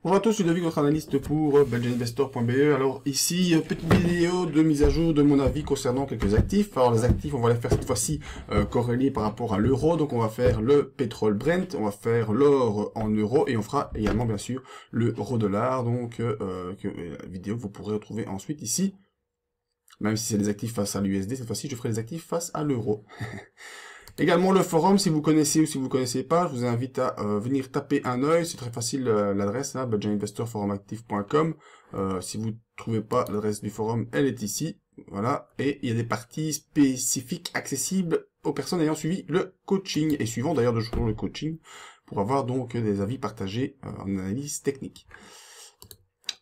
Bonjour à tous, je suis David, votre analyste pour belgianinvestor.be. Alors ici, petite vidéo de mise à jour de mon avis concernant quelques actifs. Alors les actifs, on va les faire cette fois-ci corrélés par rapport à l'euro. Donc on va faire le pétrole Brent, on va faire l'or en euros et on fera également bien sûr l'euro-dollar. Donc la vidéo que vous pourrez retrouver ensuite ici. Même si c'est des actifs face à l'USD, cette fois-ci je ferai les actifs face à l'euro. Également le forum, si vous connaissez ou si vous ne connaissez pas, je vous invite à venir taper un œil, c'est très facile l'adresse, hein, belgianinvestorforumactif.com. Si vous ne trouvez pas l'adresse du forum, elle est ici, voilà, et il y a des parties spécifiques accessibles aux personnes ayant suivi le coaching, et suivant d'ailleurs de jour le coaching, pour avoir donc des avis partagés en analyse technique.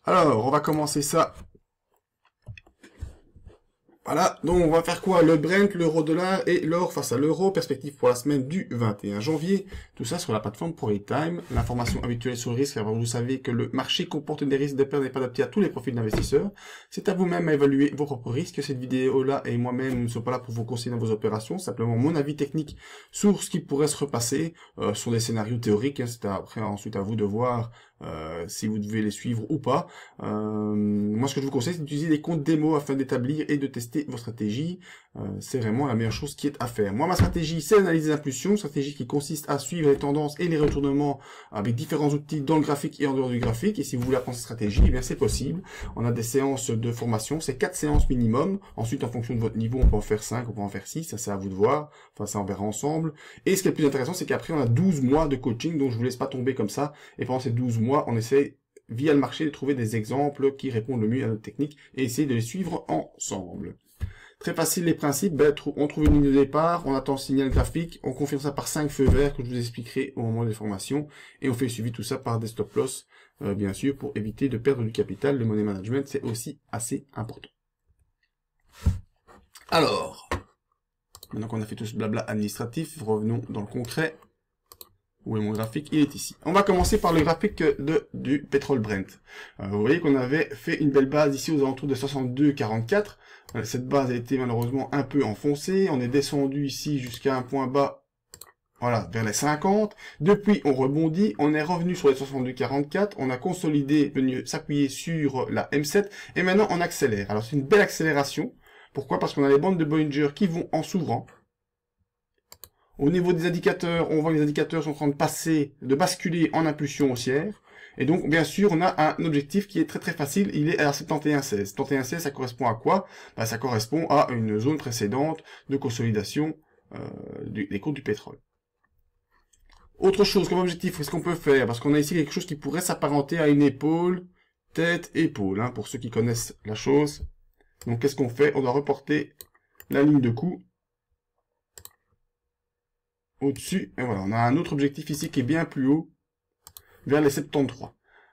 Alors, on va commencer ça. Voilà, donc on va faire quoi? Le Brent, l'euro-dollar et l'or face à l'euro, perspective pour la semaine du 21 janvier. Tout ça sur la plateforme ProRayTime. L'information habituelle sur le risque, alors vous savez que le marché comporte des risques de perte et pas adaptés à tous les profils d'investisseurs. C'est à vous-même à évaluer vos propres risques. Cette vidéo-là et moi-même ne sont pas là pour vous conseiller dans vos opérations, simplement mon avis technique sur ce qui pourrait se repasser, sur des scénarios théoriques. Hein. C'est après ensuite à vous de voir si vous devez les suivre ou pas. Moi, ce que je vous conseille, c'est d'utiliser des comptes démo afin d'établir et de tester vos stratégies. C'est vraiment la meilleure chose qui est à faire. Moi, ma stratégie, c'est l'analyse des impulsions, stratégie qui consiste à suivre les tendances et les retournements avec différents outils dans le graphique et en dehors du graphique. Et si vous voulez apprendre cette stratégie, eh bien c'est possible. On a des séances de formation, c'est 4 séances minimum. Ensuite, en fonction de votre niveau, on peut en faire 5, on peut en faire 6, ça c'est à vous de voir. Enfin, ça on verra ensemble. Et ce qui est le plus intéressant, c'est qu'après, on a 12 mois de coaching, donc je vous laisse pas tomber comme ça. Et pendant ces 12 mois, on essaie via le marché de trouver des exemples qui répondent le mieux à notre technique et essayer de les suivre ensemble. Très facile les principes, on trouve une ligne de départ, on attend le signal graphique, on confirme ça par 5 feux verts que je vous expliquerai au moment des formations et on fait le suivi tout ça par des stop loss, bien sûr, pour éviter de perdre du capital. Le money management, c'est aussi assez important. Alors, maintenant qu'on a fait tout ce blabla administratif, revenons dans le concret. Où est mon graphique? Il est ici. On va commencer par le graphique du pétrole Brent. Vous voyez qu'on avait fait une belle base ici aux alentours de 62,44. Cette base a été malheureusement un peu enfoncée. On est descendu ici jusqu'à un point bas, voilà, vers les 50. Depuis, on rebondit. On est revenu sur les 62,44. On a consolidé, venu s'appuyer sur la M7. Et maintenant, on accélère. Alors, c'est une belle accélération. Pourquoi? Parce qu'on a les bandes de Bollinger qui vont en s'ouvrant. Au niveau des indicateurs, on voit que les indicateurs sont en train de basculer en impulsion haussière. Et donc, bien sûr, on a un objectif qui est très très facile. Il est à 71,16. 71,16, ça correspond à quoi? Ça correspond à une zone précédente de consolidation des cours du pétrole. Autre chose comme objectif, qu'est-ce qu'on peut faire? Parce qu'on a ici quelque chose qui pourrait s'apparenter à une épaule, tête, épaule, hein, pour ceux qui connaissent la chose. Donc, qu'est-ce qu'on fait? On doit reporter la ligne de coup au-dessus, et voilà, on a un autre objectif ici qui est bien plus haut, vers les 73.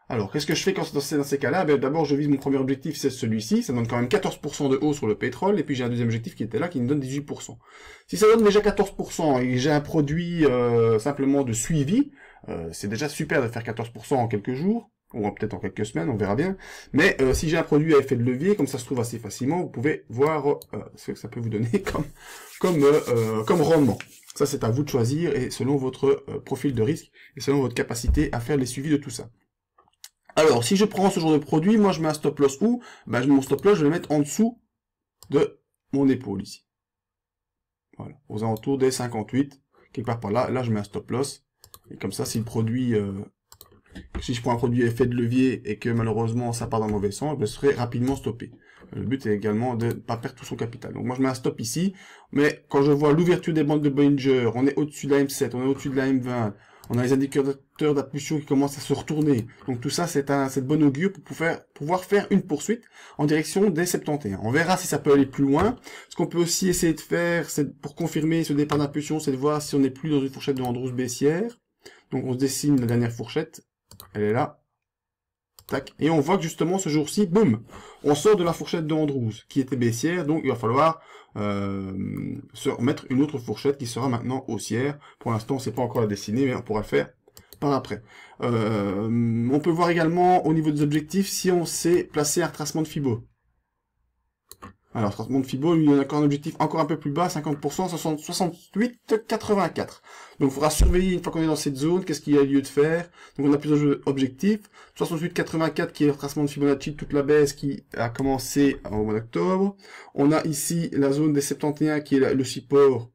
Alors, qu'est-ce que je fais quand c'est dans ces cas-là? D'abord, je vise mon premier objectif, c'est celui-ci, ça donne quand même 14% de hausse sur le pétrole, et puis j'ai un deuxième objectif qui était là, qui me donne 18%. Si ça donne déjà 14%, et j'ai un produit simplement de suivi, c'est déjà super de faire 14% en quelques jours, ou peut-être en quelques semaines, on verra bien, mais si j'ai un produit à effet de levier, comme ça se trouve assez facilement, vous pouvez voir ce que ça peut vous donner comme rendement. Ça, c'est à vous de choisir et selon votre profil de risque et selon votre capacité à faire les suivis de tout ça. Alors, si je prends ce genre de produit, moi, je mets un stop loss où? Mon stop loss, je vais le mettre en dessous de mon épaule ici. Voilà, aux alentours des 58, quelque part par là. Là, je mets un stop loss. Et comme ça, si le produit, si je prends un produit à effet de levier et que malheureusement, ça part dans le mauvais sens, je serai rapidement stoppé. Le but est également de ne pas perdre tout son capital. Donc moi je mets un stop ici, mais quand je vois l'ouverture des bandes de Bollinger, on est au-dessus de la M7, on est au-dessus de la M20, on a les indicateurs d'impulsion qui commencent à se retourner. Donc tout ça c'est de bonne augure pour pouvoir faire une poursuite en direction des 71. On verra si ça peut aller plus loin. Ce qu'on peut aussi essayer de faire, c'est pour confirmer ce départ d'impulsion, c'est de voir si on n'est plus dans une fourchette de Andrews baissière. Donc on se dessine la dernière fourchette, elle est là. Tac. Et on voit que justement ce jour-ci, boum, on sort de la fourchette de Andrews qui était baissière, donc il va falloir se remettre une autre fourchette qui sera maintenant haussière. Pour l'instant, on ne sait pas encore la dessiner, mais on pourra le faire par après. On peut voir également au niveau des objectifs si on sait placer un retracement de Fibo. Alors, traitement de Fibo, lui, on a encore un objectif encore un peu plus bas, 50%, 68,84. Donc, il faudra surveiller une fois qu'on est dans cette zone, qu'est-ce qu'il y a lieu de faire. Donc, on a plusieurs objectifs. 68,84 qui est le tracement de Fibonacci, toute la baisse qui a commencé au mois d'octobre. On a ici la zone des 71 qui est le support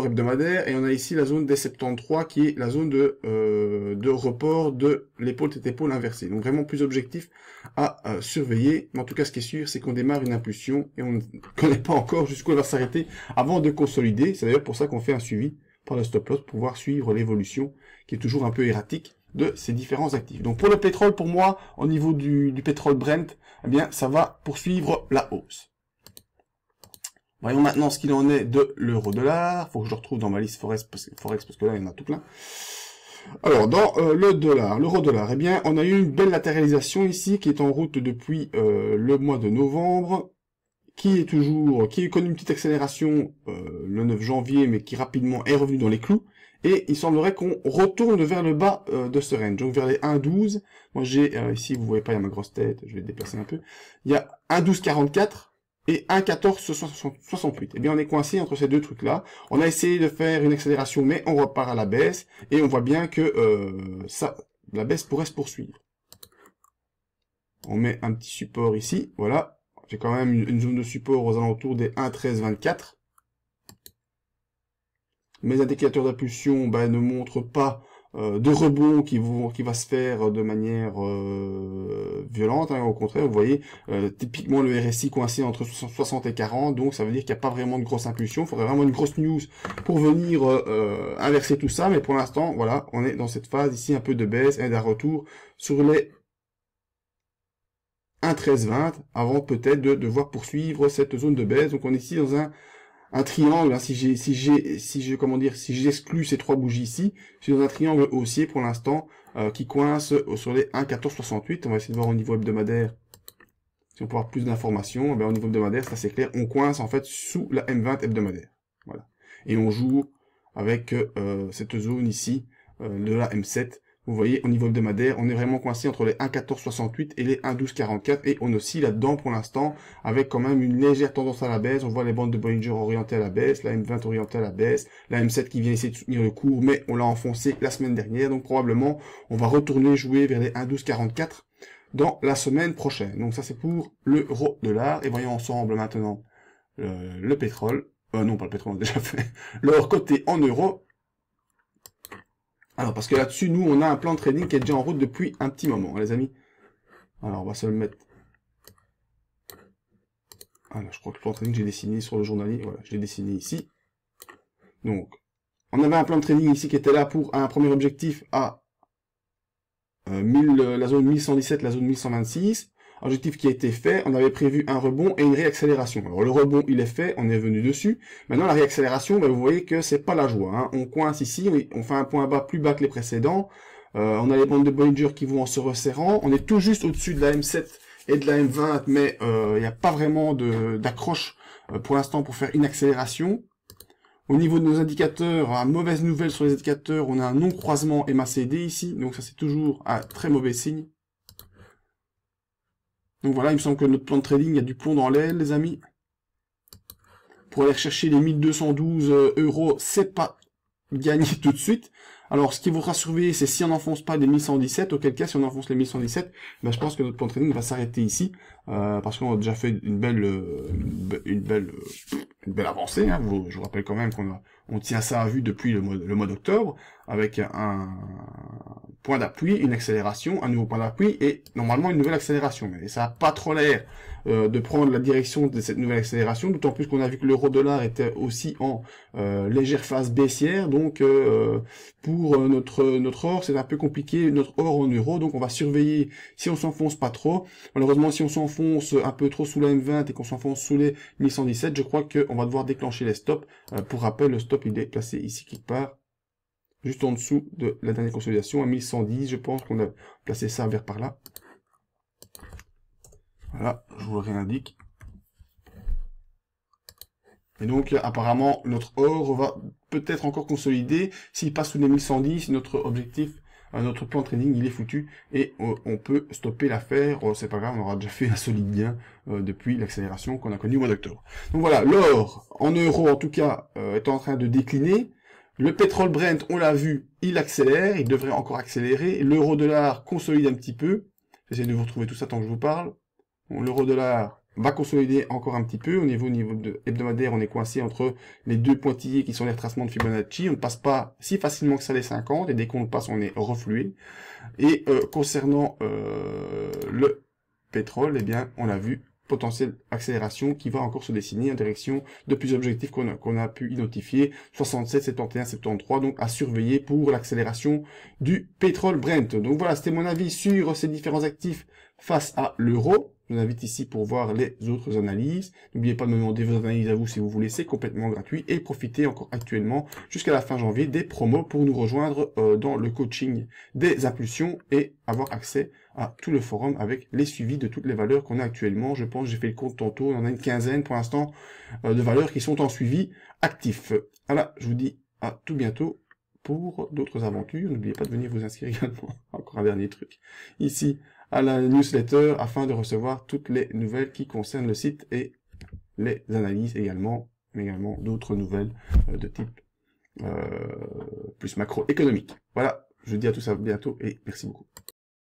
hebdomadaire, et on a ici la zone des 73 qui est la zone de report de l'épaule tête épaule inversée. Donc vraiment plus objectifs à surveiller. Mais en tout cas, ce qui est sûr, c'est qu'on démarre une impulsion et on ne connaît pas encore jusqu'où elle va s'arrêter avant de consolider. C'est d'ailleurs pour ça qu'on fait un suivi par le stop loss pour pouvoir suivre l'évolution qui est toujours un peu erratique de ces différents actifs. Donc pour le pétrole, pour moi, au niveau du pétrole Brent, eh bien ça va poursuivre la hausse. Voyons maintenant ce qu'il en est de l'euro-dollar. Faut que je le retrouve dans ma liste Forex parce que là, il y en a tout plein. Alors, dans l'euro-dollar, eh bien, on a eu une belle latéralisation ici, qui est en route depuis le mois de novembre, qui a connu une petite accélération le 9 janvier, mais qui rapidement est revenu dans les clous. Et il semblerait qu'on retourne vers le bas de ce range, donc vers les 1,12. Moi, j'ai ici, vous voyez pas, il y a ma grosse tête, je vais le déplacer un peu. Il y a 1,1244. Et 1,1468. Eh bien, on est coincé entre ces deux trucs-là. On a essayé de faire une accélération, mais on repart à la baisse. Et on voit bien que la baisse pourrait se poursuivre. On met un petit support ici. Voilà. J'ai quand même une zone de support aux alentours des 1,1324. Mes indicateurs d'impulsion ne montrent pas de rebond qui va se faire de manière violente, hein. Au contraire, vous voyez, typiquement le RSI coincé entre 60 et 40, donc ça veut dire qu'il n'y a pas vraiment de grosse impulsion. Il faudrait vraiment une grosse news pour venir inverser tout ça, mais pour l'instant, voilà, on est dans cette phase ici un peu de baisse et d'un retour sur les 1,1320 avant peut-être de devoir poursuivre cette zone de baisse. Donc on est ici dans un triangle, hein. Si j'exclus ces trois bougies ici, je suis dans un triangle haussier pour l'instant qui coince sur les 1,1468. On va essayer de voir au niveau hebdomadaire si on peut avoir plus d'informations. Au niveau hebdomadaire, ça c'est clair, on coince en fait sous la M20 hebdomadaire. Voilà. Et on joue avec cette zone ici de la M7. Vous voyez, au niveau hebdomadaire, on est vraiment coincé entre les 1,1468 et les 1,1244 et on oscille là-dedans pour l'instant avec quand même une légère tendance à la baisse. On voit les bandes de Bollinger orientées à la baisse, la M20 orientée à la baisse, la M7 qui vient essayer de soutenir le cours, mais on l'a enfoncé la semaine dernière. Donc probablement, on va retourner jouer vers les 1,1244 dans la semaine prochaine. Donc ça, c'est pour l'euro-dollar. Et voyons ensemble maintenant le pétrole. Non, pas le pétrole, on a déjà fait. Leur côté en euros. Alors, parce que là-dessus, nous, on a un plan de trading qui est déjà en route depuis un petit moment, hein, les amis. Alors, on va se le mettre. Alors, je crois que le plan de trading, j'ai dessiné sur le journalier. Voilà, je l'ai dessiné ici. Donc, on avait un plan de trading ici qui était là pour un premier objectif à la zone 1117, la zone 1126. Objectif qui a été fait, on avait prévu un rebond et une réaccélération. Alors le rebond il est fait, on est venu dessus. Maintenant la réaccélération, vous voyez que c'est pas la joie, hein. On coince ici, on fait un point bas plus bas que les précédents. On a les bandes de Bollinger qui vont en se resserrant. On est tout juste au-dessus de la M7 et de la M20, mais il n'y a pas vraiment d'accroche pour l'instant pour faire une accélération. Au niveau de nos indicateurs, mauvaise nouvelle sur les indicateurs, on a un non-croisement MACD ici, donc ça c'est toujours un très mauvais signe. Donc voilà, il me semble que notre plan de trading, il y a du plomb dans l'aile, les amis. Pour aller rechercher les 1212 €, c'est pas gagné tout de suite. Alors, ce qui voudra surveiller, c'est si on n'enfonce pas les 1117, auquel cas, si on enfonce les 1117, je pense que notre plan de trading va s'arrêter ici, parce qu'on a déjà fait une belle avancée, hein. Je vous rappelle quand même on tient ça à vue depuis le mois d'octobre, avec un point d'appui, une accélération, un nouveau point d'appui, et normalement une nouvelle accélération. Mais ça n'a pas trop l'air de prendre la direction de cette nouvelle accélération, d'autant plus qu'on a vu que l'euro-dollar était aussi en légère phase baissière, donc pour notre or, c'est un peu compliqué, notre or en euros, donc on va surveiller si on s'enfonce pas trop. Malheureusement, si on s'enfonce un peu trop sous la M20 et qu'on s'enfonce sous les 1117, je crois qu'on va devoir déclencher les stops. Pour rappel, le stop il est placé ici quelque part, juste en dessous de la dernière consolidation, à 1110, je pense qu'on a placé ça vers par là. Voilà, je vous le réindique. Et donc, apparemment, notre or va peut-être encore consolider. S'il passe sous les 1110, notre objectif notre plan de trading il est foutu et on peut stopper l'affaire. C'est pas grave, on aura déjà fait un solide gain depuis l'accélération qu'on a connue au mois d'octobre. Donc voilà, l'or en euros en tout cas est en train de décliner. Le pétrole Brent, on l'a vu, il accélère, il devrait encore accélérer. L'euro-dollar consolide un petit peu. J'essaie de vous retrouver tout ça tant que je vous parle. Bon, l'euro-dollar va consolider encore un petit peu. Au niveau de hebdomadaire, on est coincé entre les deux pointillés qui sont les retracements de Fibonacci. On ne passe pas si facilement que ça les 50, et dès qu'on le passe, on est reflué. Et concernant le pétrole, eh bien, on l'a vu, potentielle accélération qui va encore se dessiner en direction de plusieurs objectifs qu'on a pu identifier, 67, 71, 73, donc à surveiller pour l'accélération du pétrole Brent. Donc voilà, c'était mon avis sur ces différents actifs face à l'euro. Je vous invite ici pour voir les autres analyses. N'oubliez pas de me demander vos analyses à vous si vous voulez, c'est complètement gratuit. Et profitez encore actuellement jusqu'à la fin janvier des promos pour nous rejoindre dans le coaching des impulsions et avoir accès à tout le forum avec les suivis de toutes les valeurs qu'on a actuellement. Je pense, j'ai fait le compte tantôt, on en a une quinzaine pour l'instant de valeurs qui sont en suivi actif. Voilà, je vous dis à tout bientôt pour d'autres aventures. N'oubliez pas de venir vous inscrire également. Encore un dernier truc. Ici, à la newsletter, afin de recevoir toutes les nouvelles qui concernent le site et les analyses également, mais également d'autres nouvelles de type plus macroéconomique. Voilà, je vous dis à tous à bientôt et merci beaucoup.